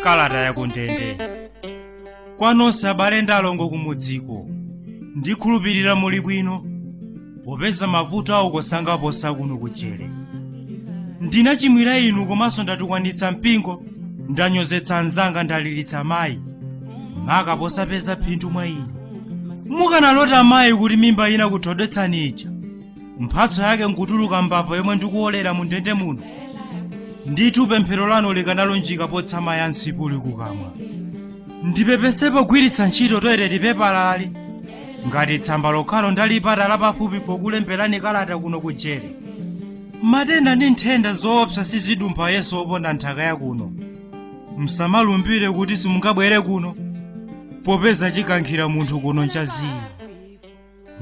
kalata yakundende. Kwanonse abale ndi alongo kumudziko, ndikhulupirira muli bwino, popeza mavuto awo kusangaposa kuno kujere. Ndinachimwira inu komanso ndatukwanitsa mpingo, ndanyozetsa anzanga ndalilitsa mayi, maka posapeza phindu mwa inu. Mukanalota mayi kuti mimba ina kuthodwetsani ija, mphatso yake nkutuluka mbava yomwe ndikuolera mu ndende muno. Ndithu pemphero lanu likanalunjika potsama ya nsipuli kukamwa. Ndipepesepo kugwiritsa ntchito toilet paper ngati tsamba lokhalo ndalipata lapafupi pokulemberani kalata kuno kujere. Matenda ndi nthenda zoopsa sizidumpha Yesu oponda nthaka ya kuno. Msamalumbire kuti simungabwere kuno, popeza chikankhira munthu kuno nchaziya.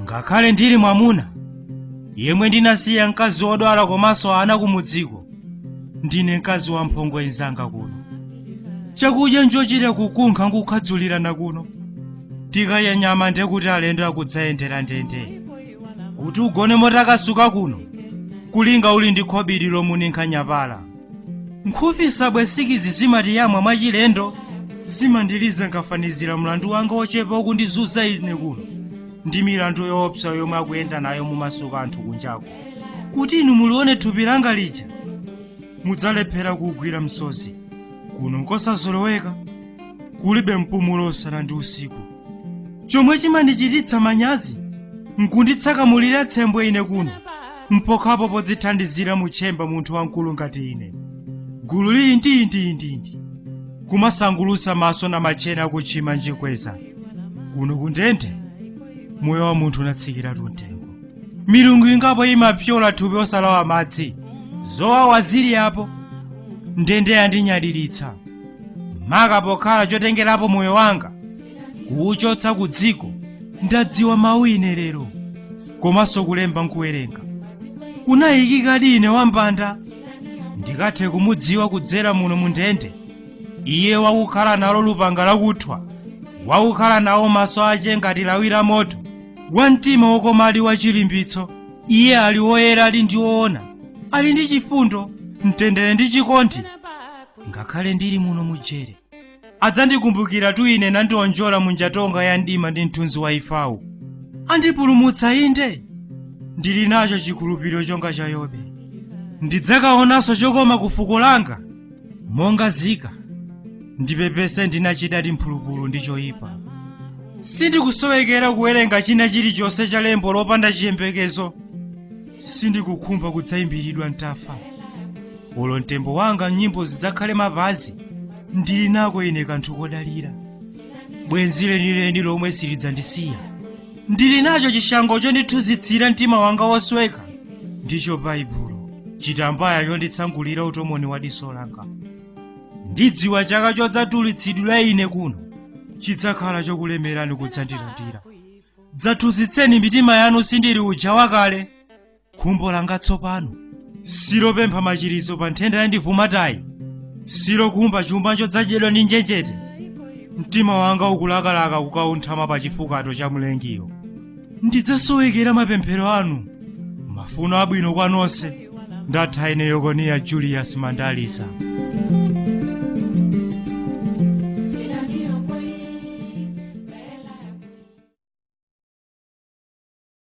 Ngakhale ndili mwamuna yemwe ndinasiya mkazi wodwala komanso ana kumudziko, ndine mkazi wa mphongo enzanga kuno. Chakudya njochita kukunkha nkukhadzulirana kuno, tikaya nyama ndekuti alendo akudzayendera ndende. Kuti ugone motakasuka kuno, kulinga uli ndi khobiri lomuninkh'a nyapala. Nkhufi sabwe sikizi zimatiyamwa mwachilendo, zimandiliza nkafanizira mlandu wanga ochepa okundizunza ine kuno, ndi milandu yoopsa yomwe akuyenda nayo mumasuka anthu kunjako. Kuti inu mulione thupi langa lija, mudzalephera kugwira msozi. Kuno nkosazoloweka, kulibe mpumulo usana ndi usiku. Chomwe chimandichititsa manyazi nkunditsakamulira tsembwe ine kuno, mpokhapo podzithandizira mutchemba munthu wamkulu ngati ine. Gulu lili ndi kumasangulutsa maso na machena akuchima njikweza. Kuno kundende moyo wa munthu unatsikira tuntengo. Milungu ingapo imapyola thupi osalawa madzi, zowawa zili apo, ndende yandinyadilitsa. Maka pokhala chotengerapo moyo wanga kuuchotsa ku dziko, ndadziwa mawu ine lero, komanso kulemba nkuwerenga. Kunayikikadi ine wampanda, ndikathe kumudziwa kudzera muno mundende. Iye wakukhala nalo lupanga lakuthwa, wakukhala nawo maso ache ngati lawi la moto, wa mtima wokomali wa chilimbitso. Iye ali woyera, ali ndi woona, ali ndi chifundo, mtendere ndi chikondi. Ngakhale ndili muno mujere, adzandikumbukira tu ine nandionjola munjatonga ya mdima ndi mthunzi wa ifawu. Andipulumutsa inde, ndili nacho chikhulupiriro chonga cha Yobe. Ndidzakaonanso chokoma ku fuko langa, monga zika. Ndipepese ndinachita timphulupulu ndi choyipa. Sindikusowekera kuwerenga china chilichonse cha lembo lopanda chiyembekezo. Sindikukhumba kudzayimbiridwa ntafa. Olo mtembo wanga nyimbo zidzakhale mapazi, ndili nako ine kanthu kodalira. Bwenzi lenileni lomwe silidzandisiya. Ndili nacho chishango chondithunzitsira mtima wanga wosweka, ndicho Baibulo, chitambaya chonditsangulira utomoni wa diso langa. Ndidziwa chaka chodzatulitsidwira ine kuno chidzakhala chokulemerani kudzandilandira. Dzathutsitseni mitima yanu, sindili uja wakale. Khumbo langa tsopano silopempha machiritso pa nthenda yandivumatayi, silokumba chuma chodzadyedwa ndi njenjete. Mtima wanga ukulakalaka kukaunthama pa chifukato cha mlengiyo. Ndidzasowekera mapemphero anu. Mafuno abwino kwa nonse. Ndatha ine Yokoniya Julius Mandalisa.